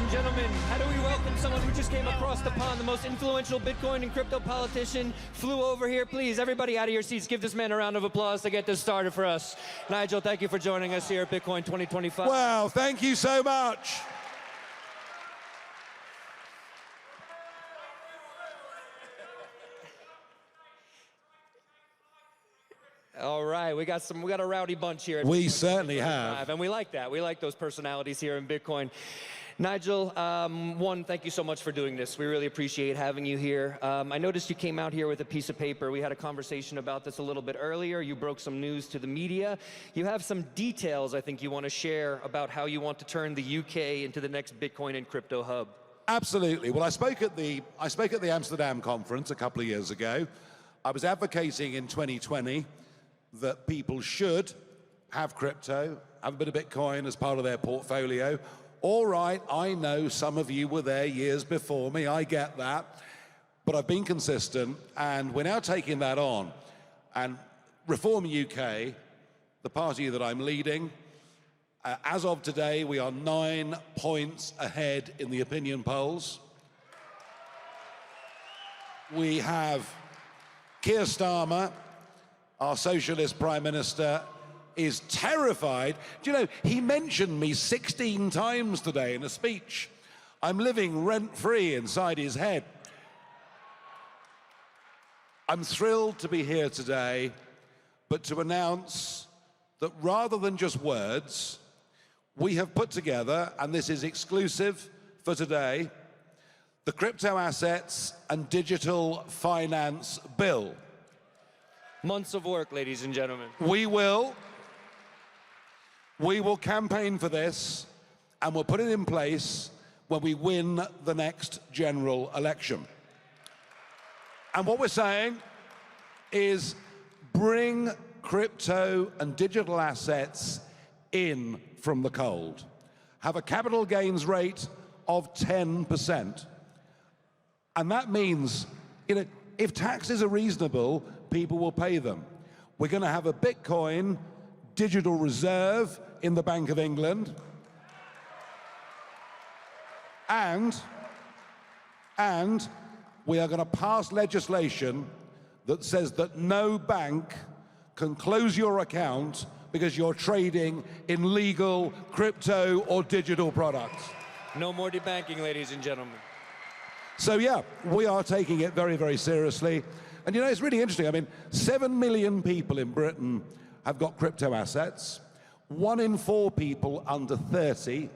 and gentlemen, how do we welcome someone who just came across the pond? The most influential Bitcoin and crypto politician flew over here. Please, everybody out of your seats, give this man a round of applause to get this started for us. Nigel, thank you for joining us here at Bitcoin 2025. Well, thank you so much. All right, we got a rowdy bunch here. We certainly have. And we like that. We like those personalities here in Bitcoin. Nigel, one, thank you so much for doing this. We really appreciate having you here. I noticed you came out here with a piece of paper. We had a conversation about this a little bit earlier. You broke some news to the media. You have some details I think you want to share about how you want to turn the UK into the next Bitcoin and crypto hub. Absolutely. Well, I spoke at the Amsterdam conference a couple of years ago. I was advocating in 2020 that people should have crypto, have a bit of Bitcoin as part of their portfolio. All right, I know some of you were there years before me, I get that, but I've been consistent, and we're now taking that on. And Reform UK, the party that I'm leading, as of today, we are 9 points ahead in the opinion polls. We have Keir Starmer, our socialist Prime Minister, is terrified. Do you know, he mentioned me 16 times today in a speech. I'm living rent-free inside his head. I'm thrilled to be here today, but to announce that rather than just words, we have put together, and this is exclusive for today, the Crypto Assets and Digital Finance Bill. Months of work, ladies and gentlemen. We will campaign for this, and we'll put it in place when we win the next general election. And what we're saying is bring crypto and digital assets in from the cold. Have a capital gains rate of 10%. And that means, you know, if taxes are reasonable, people will pay them. We're going to have a Bitcoin digital reserve in the Bank of England. And we are going to pass legislation that says that no bank can close your account because you're trading in legal crypto or digital products. No more debanking, ladies and gentlemen. So yeah, we are taking it very, very seriously. And you know, it's really interesting. I mean, 7 million people in Britain have got crypto assets. 1 in 4 people under 30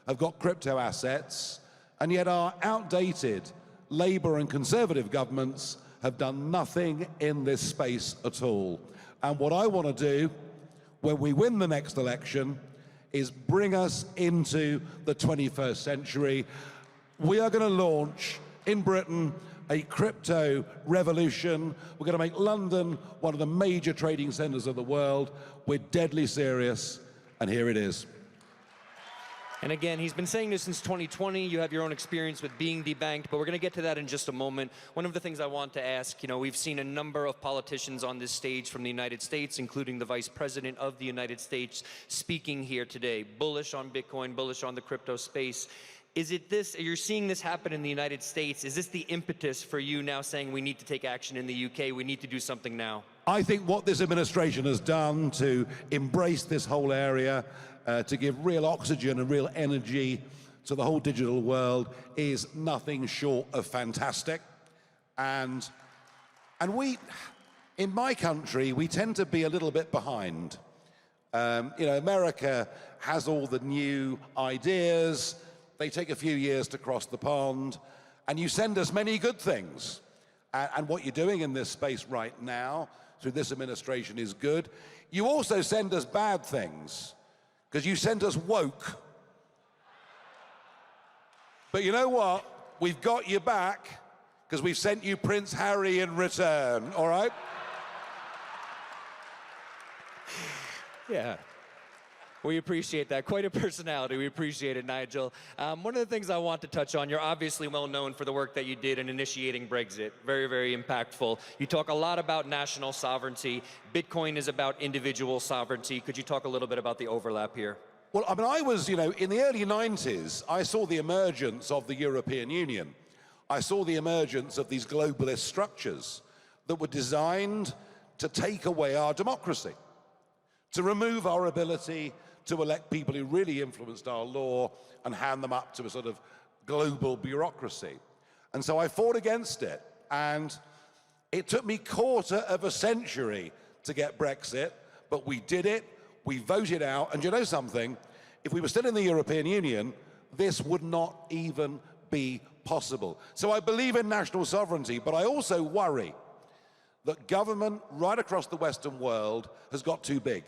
have got crypto assets. And yet our outdated Labour and Conservative governments have done nothing in this space at all. And what I want to do when we win the next election is bring us into the 21st century. We are going to launch in Britain a crypto revolution. We're going to make London one of the major trading centers of the world. We're deadly serious, and here it is. And again, he's been saying this since 2020. You have your own experience with being debanked, but we're going to get to that in just a moment. One of the things I want to ask, you know, we've seen a number of politicians on this stage from the United States, including the Vice President of the United States, speaking here today, bullish on Bitcoin, bullish on the crypto space. Is it this, you're seeing this happen in the United States, is this the impetus for you now saying we need to take action in the UK, we need to do something now? I think what this administration has done to embrace this whole area, to give real oxygen and real energy to the whole digital world is nothing short of fantastic. And we, in my country, we tend to be a little bit behind. You know, America has all the new ideas. They take a few years to cross the pond, and you send us many good things. And what you're doing in this space right now, through this administration, is good. You also send us bad things, because you sent us woke. But you know what? We've got you back, because we've sent you Prince Harry in return, all right? Yeah. We appreciate that. Quite a personality. We appreciate it, Nigel. One of the things I want to touch on, you're obviously well known for the work that you did in initiating Brexit. Very, very impactful. You talk a lot about national sovereignty. Bitcoin is about individual sovereignty. Could you talk a little bit about the overlap here? Well, I mean, I was, in the early 90s, I saw the emergence of the European Union. I saw the emergence of these globalist structures that were designed to take away our democracy, to remove our ability to elect people who really influenced our law and hand them up to a sort of global bureaucracy. And so I fought against it. And it took me quarter of a century to get Brexit, but we did it. We voted out, and you know something? If we were still in the European Union, this would not even be possible. So I believe in national sovereignty, but I also worry that government right across the Western world has got too big.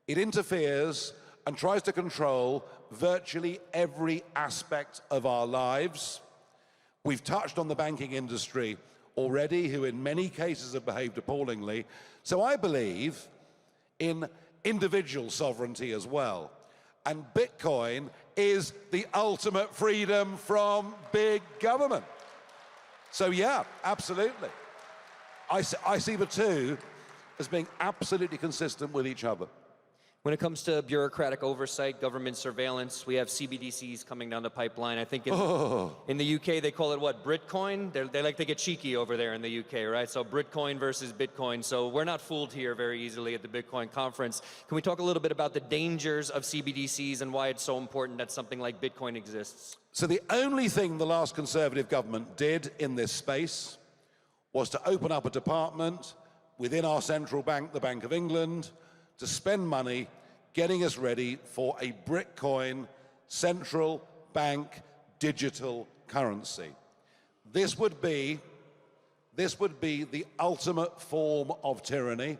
It interferes and tries to control virtually every aspect of our lives. We've touched on the banking industry already, who in many cases have behaved appallingly. So I believe in individual sovereignty as well. And Bitcoin is the ultimate freedom from big government. So yeah, absolutely. I see the two as being absolutely consistent with each other. When it comes to bureaucratic oversight, government surveillance, we have CBDCs coming down the pipeline. I think in the UK, they call it what, Britcoin? They like to get cheeky over there in the UK, right? So Britcoin versus Bitcoin. So we're not fooled here very easily at the Bitcoin conference. Can we talk a little bit about the dangers of CBDCs and why it's so important that something like Bitcoin exists? So the only thing the last Conservative government did in this space was to open up a department within our central bank, the Bank of England, to spend money getting us ready for a Bitcoin central bank digital currency. This would be the ultimate form of tyranny.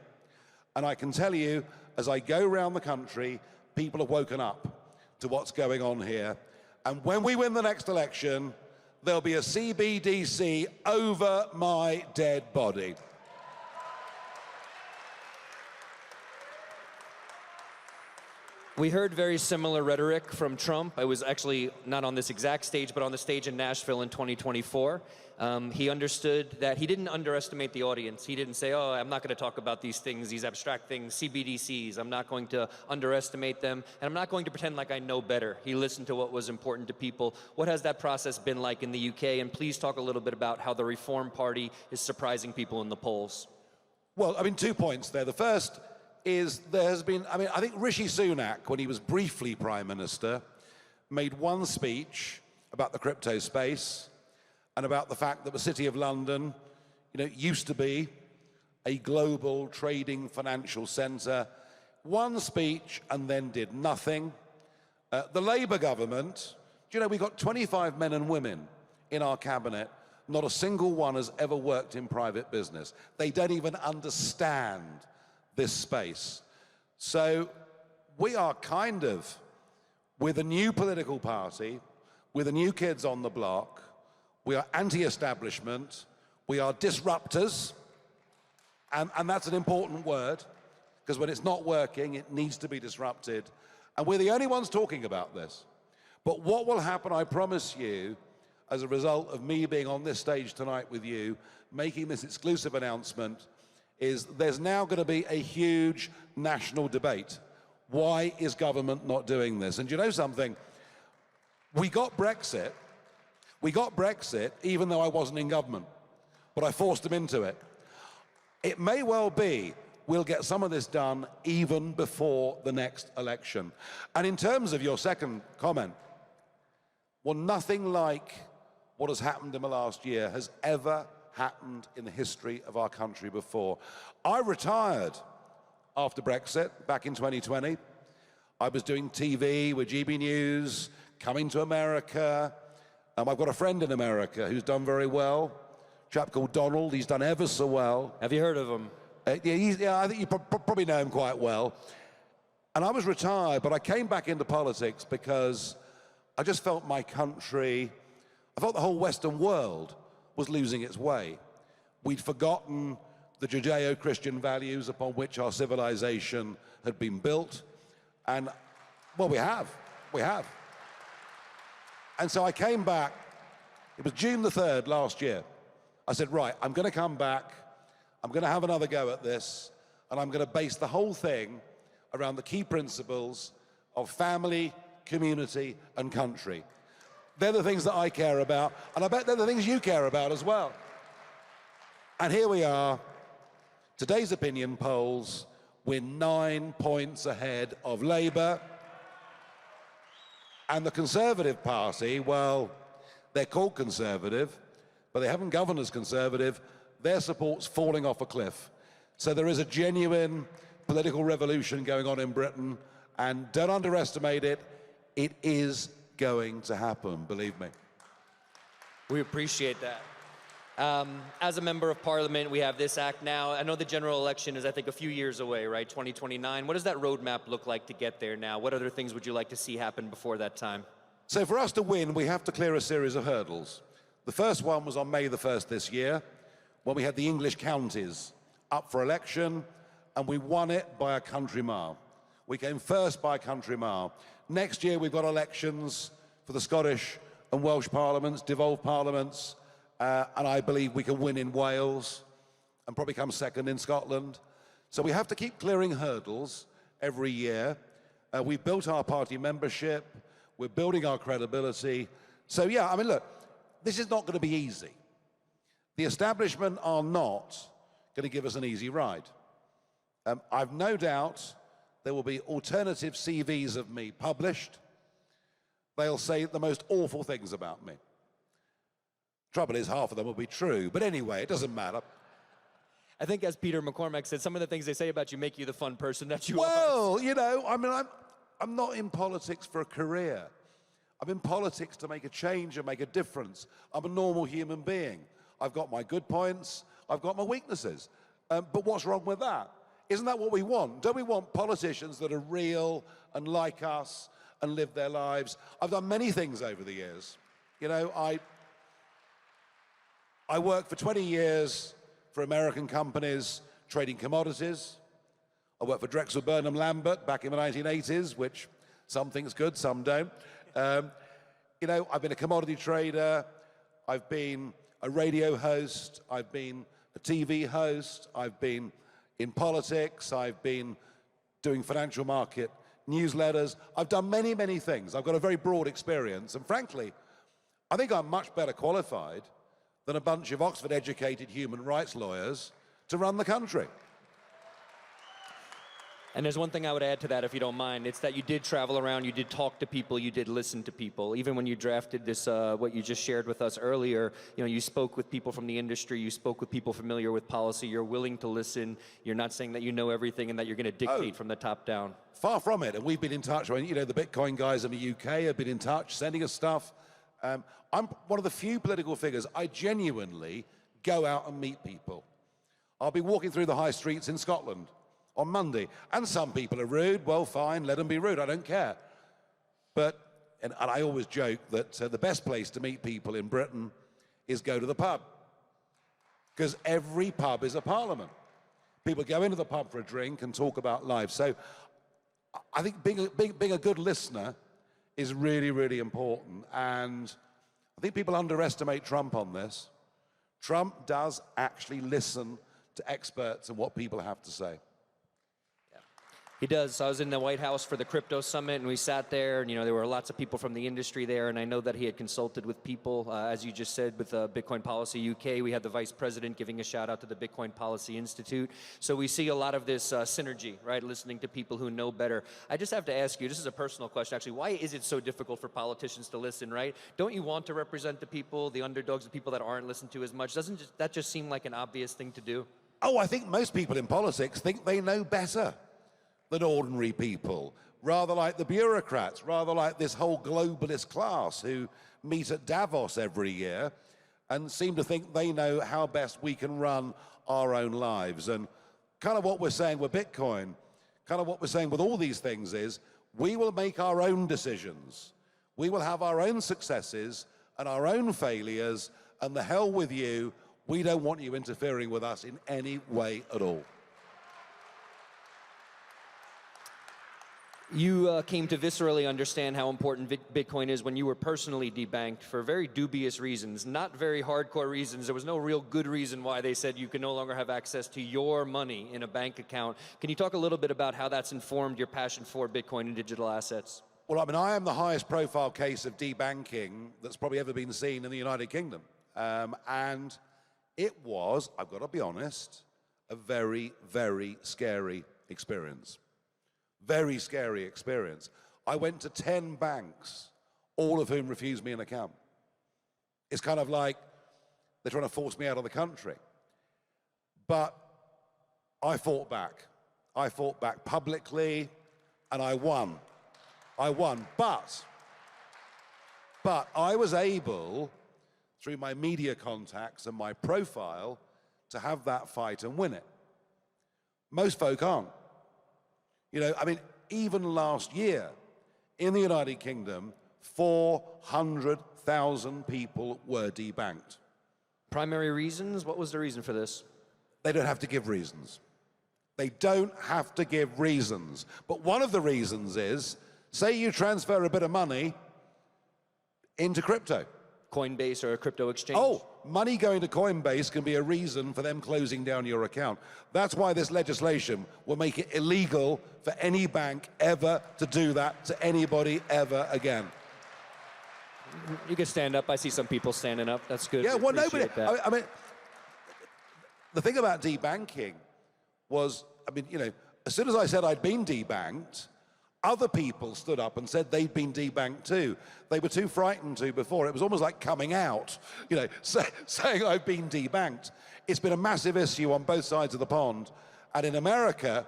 And I can tell you, as I go around the country, people have woken up to what's going on here. And when we win the next election, there'll be a CBDC over my dead body. We heard very similar rhetoric from Trump. I was actually not on this exact stage, but on the stage in Nashville in 2024. He understood that he didn't underestimate the audience. He didn't say, oh, I'm not going to talk about these things, these abstract things, CBDCs. I'm not going to underestimate them, and I'm not going to pretend like I know better. He listened to what was important to people. What has that process been like in the UK? And please talk a little bit about how the Reform Party is surprising people in the polls. Well, I mean, 2 points there. The first is there has been, I think Rishi Sunak, when he was briefly Prime Minister, made one speech about the crypto space and about the fact that the City of London, used to be a global trading financial centre. One speech and then did nothing. The Labour government, we've got 25 men and women in our cabinet. Not a single one has ever worked in private business. They don't even understand this space. So we are kind of, with a new political party, with the new kids on the block, we are anti-establishment, we are disruptors, and that's an important word, because when it's not working, it needs to be disrupted. And we're the only ones talking about this. But what will happen, I promise you, as a result of me being on this stage tonight with you, making this exclusive announcement, is there's now going to be a huge national debate. Why is government not doing this? And you know something? We got Brexit even though I wasn't in government, but I forced them into it. It may well be we'll get some of this done even before the next election. And in terms of your second comment, well, nothing like what has happened in the last year has ever happened in the history of our country before. I retired after Brexit back in 2020. I was doing TV with GB News, coming to America. I've got a friend in America who's done very well, a chap called Donald. He's done ever so well. Have you heard of him? Yeah, I think you probably know him quite well. And I was retired, but I came back into politics because I just felt my country, I felt the whole Western world was losing its way. We'd forgotten the Judeo-Christian values upon which our civilization had been built. And, well, we have. And so I came back, it was June the 3rd last year. I said, right, I'm going to come back, I'm going to have another go at this, and I'm going to base the whole thing around the key principles of family, community, and country. They're the things that I care about, and I bet they're the things you care about as well. And here we are. Today's opinion polls, we're 9 points ahead of Labour. And the Conservative Party, well, they're called Conservative, but they haven't governed as Conservative. Their support's falling off a cliff. So there is a genuine political revolution going on in Britain, and don't underestimate it. It is going to happen, believe me. We appreciate that. As a member of parliament, we have this act now. I know the general election is, I think, a few years away, right? 2029. What does that roadmap look like to get there now? What other things would you like to see happen before that time? So for us to win, we have to clear a series of hurdles. The first one was on May the 1st this year, when we had the English counties up for election, and we won it by a country mile. We came first by a country mile. Next year, we've got elections for the Scottish and Welsh parliaments, devolved parliaments, and I believe we can win in Wales and probably come second in Scotland. So we have to keep clearing hurdles every year. We've built our party membership. We're building our credibility. So yeah, I mean, look, this is not going to be easy. The establishment are not going to give us an easy ride. I've no doubt there will be alternative CVs of me published. They'll say the most awful things about me. Trouble is, half of them will be true. But anyway, it doesn't matter. I think, as Peter McCormack said, some of the things they say about you make you the fun person that you are. Well, you know, I mean, I'm not in politics for a career. I'm in politics to make a change and make a difference. I'm a normal human being. I've got my good points. I've got my weaknesses. But what's wrong with that? Isn't that what we want? Don't we want politicians that are real and like us and live their lives? I've done many things over the years. You know, I worked for 20 years for American companies trading commodities. I worked for Drexel Burnham Lambert back in the 1980s, which some things good, some don't. You know, I've been a commodity trader. I've been a radio host. I've been a TV host. I've been in politics. I've been doing financial market newsletters. I've done many, many things. I've got a very broad experience. And frankly, I think I'm much better qualified than a bunch of Oxford-educated human rights lawyers to run the country. And there's one thing I would add to that, if you don't mind. It's that you did travel around, you did talk to people, you did listen to people. Even when you drafted this, what you just shared with us earlier, you know, you spoke with people from the industry, you spoke with people familiar with policy, you're willing to listen. You're not saying that you know everything and that you're going to dictate from the top down. Far from it. And we've been in touch. I mean, you know, the Bitcoin guys in the UK have been in touch, sending us stuff. I'm one of the few political figures, I genuinely go out and meet people. I'll be walking through the high streets in Scotland on Monday, and some people are rude. Well, fine, let them be rude, I don't care. But, and I always joke that the best place to meet people in Britain is go to the pub, because every pub is a parliament. People go into the pub for a drink and talk about life. So I think being a good listener is really, really important. And I think people underestimate Trump on this. Trump does actually listen to experts and what people have to say. He does. I was in the White House for the crypto summit, and we sat there, and there were lots of people from the industry there, and I know that he had consulted with people, as you just said, with Bitcoin Policy UK. We had the vice president giving a shout out to the Bitcoin Policy Institute. So we see a lot of this synergy, right? Listening to people who know better. I just have to ask you, this is a personal question actually, why is it so difficult for politicians to listen, right? Don't you want to represent the people, the underdogs, the people that aren't listened to as much? Doesn't that just seem like an obvious thing to do? Oh, I think most people in politics think they know better than ordinary people, rather like the bureaucrats, rather like this whole globalist class who meet at Davos every year and seem to think they know how best we can run our own lives. And kind of what we're saying with Bitcoin, kind of what we're saying with all these things is, we will make our own decisions. We will have our own successes and our own failures, and the hell with you. We don't want you interfering with us in any way at all. You came to viscerally understand how important Bitcoin is when you were personally debanked for very dubious reasons, not very hardcore reasons. There was no real good reason why they said you can no longer have access to your money in a bank account. Can you talk a little bit about how that's informed your passion for Bitcoin and digital assets? Well, I mean, I am the highest profile case of debanking that's probably ever been seen in the United Kingdom. And it was, I've got to be honest, a very, very scary experience. Very scary experience. I went to 10 banks, all of whom refused me an account. It's kind of like they're trying to force me out of the country. But I fought back. I fought back publicly, and I won. I won. But I was able, through my media contacts and my profile, to have that fight and win it. Most folk aren't. You know, I mean, even last year in the United Kingdom, 400,000 people were debanked. Primary reasons? What was the reason for this? They don't have to give reasons. They don't have to give reasons. But one of the reasons is, say you transfer a bit of money into crypto. Coinbase or a crypto exchange? Oh, money going to Coinbase can be a reason for them closing down your account. That's why this legislation will make it illegal for any bank ever to do that to anybody ever again. You can stand up. I see some people standing up. That's good. Yeah, well, nobody. That. I mean, the thing about debanking was, I mean, you know, as soon as I said I'd been debanked, other people stood up and said they'd been debanked too. They were too frightened to before. It was almost like coming out, you know, saying I've been debanked. It's been a massive issue on both sides of the pond. And in America,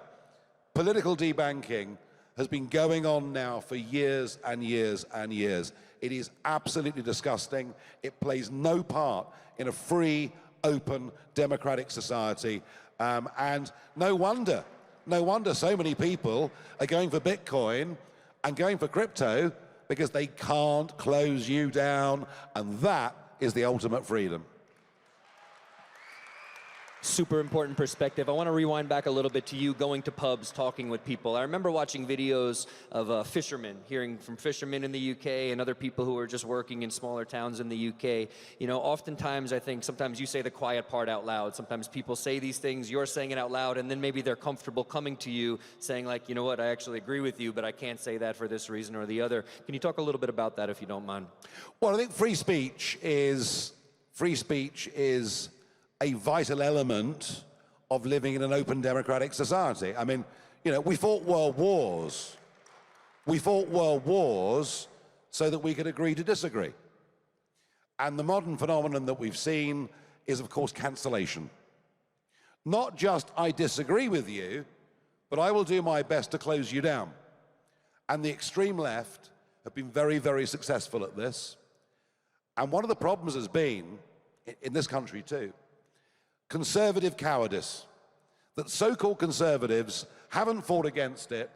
political debanking has been going on now for years and years and years. It is absolutely disgusting. It plays no part in a free, open, democratic society. And no wonder so many people are going for Bitcoin and going for crypto because they can't close you down, and that is the ultimate freedom. Super important perspective. I want to rewind back a little bit to you going to pubs, talking with people. I remember watching videos of fishermen, hearing from fishermen in the UK and other people who are just working in smaller towns in the UK. You know, oftentimes I think sometimes you say the quiet part out loud. Sometimes people say these things, you're saying it out loud, and then maybe they're comfortable coming to you saying like, you know what, I actually agree with you, but I can't say that for this reason or the other. Can you talk a little bit about that if you don't mind? Well, I think free speech is a vital element of living in an open democratic society. I mean, you know, we fought world wars. We fought world wars so that we could agree to disagree. And the modern phenomenon that we've seen is, of course, cancellation. Not just I disagree with you, but I will do my best to close you down. And the extreme left have been very, very successful at this. And one of the problems has been, in this country too, conservative cowardice, that so-called conservatives haven't fought against it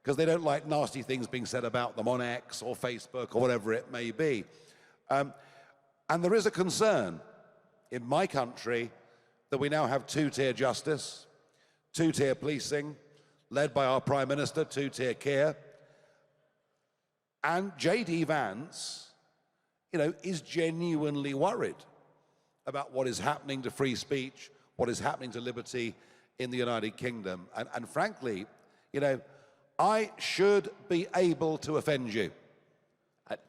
because they don't like nasty things being said about them on X or Facebook or whatever it may be. And there is a concern in my country that we now have two-tier justice, two-tier policing, led by our Prime Minister, two-tier care. And J.D. Vance, you know, is genuinely worried about what is happening to free speech, what is happening to liberty in the United Kingdom. And frankly, you know, I should be able to offend you.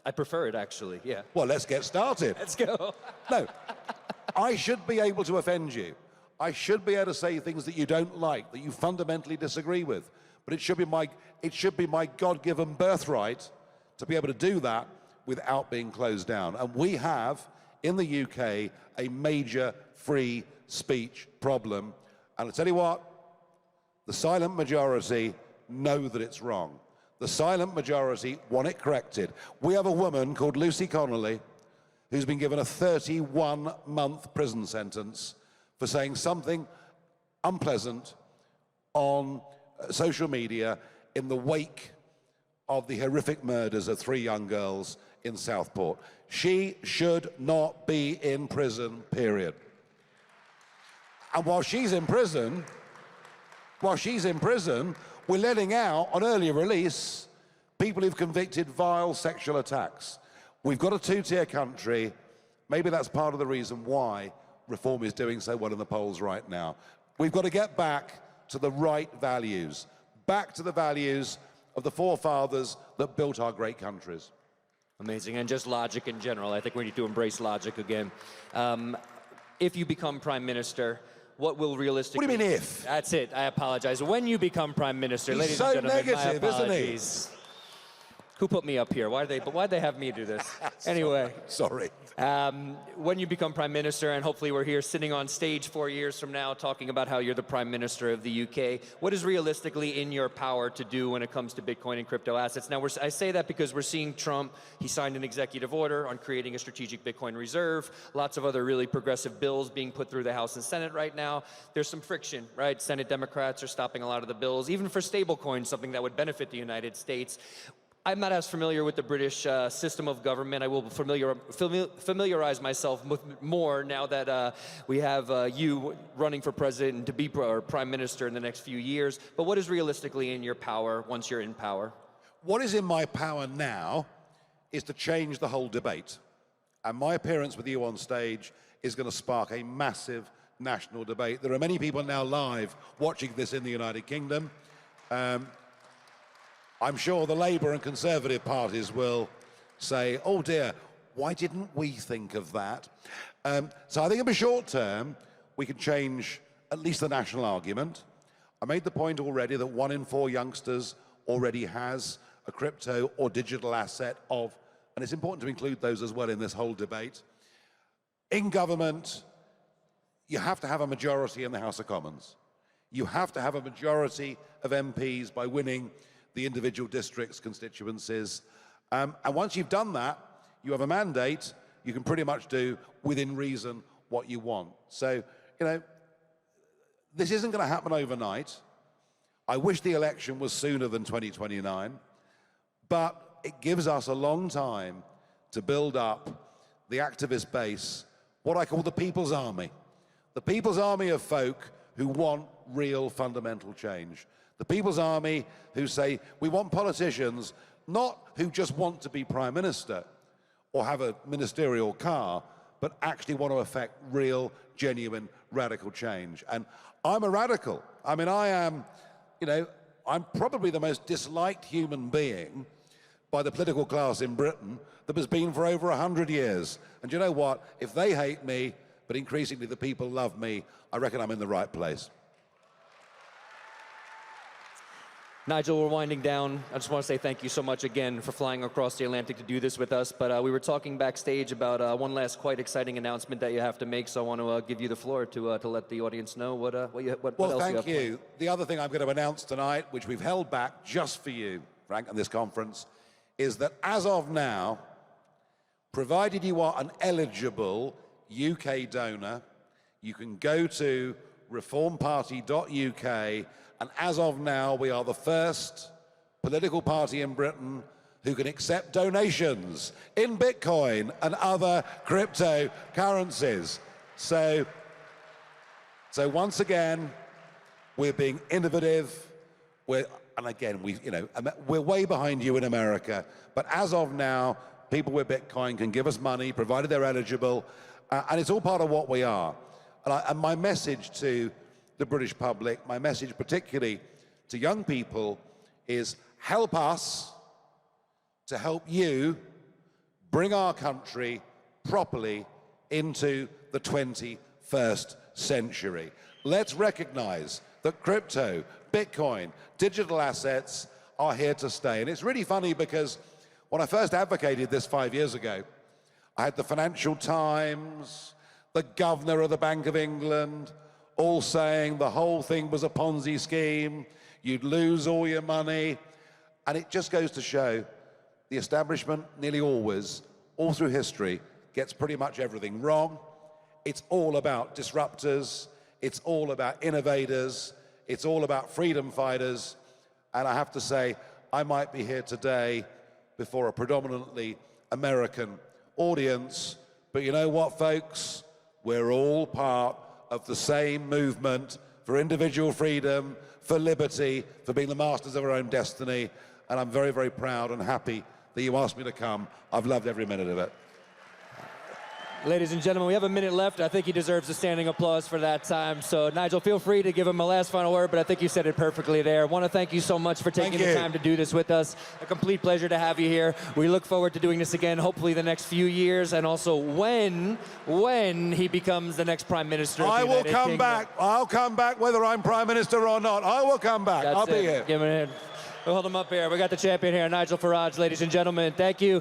I prefer it, actually, yeah. Well, let's get started. Let's go. No, I should be able to offend you. I should be able to say things that you don't like, that you fundamentally disagree with. But it should be my God-given birthright to be able to do that without being closed down. And we have, in the UK, a major free speech problem. And I tell you what, the silent majority know that it's wrong. The silent majority want it corrected. We have a woman called Lucy Connolly who's been given a 31-month prison sentence for saying something unpleasant on social media in the wake of the horrific murders of 3 young girls in Southport. She should not be in prison, period. And while she's in prison, we're letting out, on early release, people who've convicted vile sexual attacks. We've got a two-tier country. Maybe that's part of the reason why reform is doing so well in the polls right now. We've got to get back to the right values, back to the values of the forefathers that built our great countries. Amazing, and just logic in general. I think we need to embrace logic again. If you become prime minister, what will realistically... What do you mean if? That's it, I apologize. When you become prime minister, He's ladies so and gentlemen, negative, my isn't he? apologies. Who put me up here? Why'd they have me do this? Anyway. Sorry. When you become prime minister, and hopefully we're here sitting on stage 4 years from now talking about how you're the prime minister of the UK, what is realistically in your power to do when it comes to Bitcoin and crypto assets? Now, I say that because we're seeing Trump, he signed an executive order on creating a strategic Bitcoin reserve, lots of other really progressive bills being put through the House and Senate right now. There's some friction, right? Senate Democrats are stopping a lot of the bills, even for stablecoins, something that would benefit the United States. I'm not as familiar with the British system of government. I will familiarize myself more now that we have you running for president to be prime minister in the next few years. But what is realistically in your power once you're in power? What is in my power now is to change the whole debate. And my appearance with you on stage is going to spark a massive national debate. There are many people now live watching this in the United Kingdom. I'm sure the Labour and Conservative parties will say, oh dear, why didn't we think of that? So I think in the short term, we can change at least the national argument. I made the point already that 1 in 4 youngsters already has a crypto or digital asset of, and it's important to include those as well in this whole debate. In government, you have to have a majority in the House of Commons. You have to have a majority of MPs by winning the individual districts, constituencies. And once you've done that, you have a mandate, you can pretty much do within reason what you want. So, you know, this isn't going to happen overnight. I wish the election was sooner than 2029, but it gives us a long time to build up the activist base, what I call the People's Army. The People's Army of folk who want real fundamental change. The People's Army who say, we want politicians, not who just want to be prime minister or have a ministerial car, but actually want to affect real, genuine, radical change. And I'm a radical. I mean, I am, you know, I'm probably the most disliked human being by the political class in Britain that has been for over 100 years. And you know what? If they hate me, but increasingly the people love me, I reckon I'm in the right place. Nigel, we're winding down. I just want to say thank you so much again for flying across the Atlantic to do this with us. But we were talking backstage about one last quite exciting announcement that you have to make. So I want to give you the floor to let the audience know what else you have. Well, thank you. The other thing I'm going to announce tonight, which we've held back just for you, Frank, on this conference, is that as of now, provided you are an eligible UK donor, you can go to reformparty.uk, and as of now, we are the first political party in Britain who can accept donations in Bitcoin and other cryptocurrencies. So once again, we're being innovative. We're way behind you in America. But as of now, people with Bitcoin can give us money, provided they're eligible, and it's all part of what we are. And my message to the British public, my message particularly to young people, is help us to help you bring our country properly into the 21st century. Let's recognize that crypto, Bitcoin, digital assets are here to stay. And it's really funny because when I first advocated this 5 years ago, I had the Financial Times, the governor of the Bank of England, all saying the whole thing was a Ponzi scheme, you'd lose all your money. And it just goes to show the establishment nearly always, all through history, gets pretty much everything wrong. It's all about disruptors, it's all about innovators, it's all about freedom fighters. And I have to say, I might be here today before a predominantly American audience, but you know what, folks? We're all part of the same movement for individual freedom, for liberty, for being the masters of our own destiny. And I'm very, very proud and happy that you asked me to come. I've loved every minute of it. Ladies and gentlemen, we have a minute left. I think he deserves a standing applause for that time. So, Nigel, feel free to give him a last final word, but I think you said it perfectly there. I want to thank you so much for taking the time to do this with us. A complete pleasure to have you here. We look forward to doing this again, hopefully the next few years, and also when he becomes the next Prime Minister of the United Kingdom. I will come back. I'll come back whether I'm Prime Minister or not. I will come back. I'll be here. Give him a hand. We'll hold him up here. We got the champion here, Nigel Farage, ladies and gentlemen. Thank you.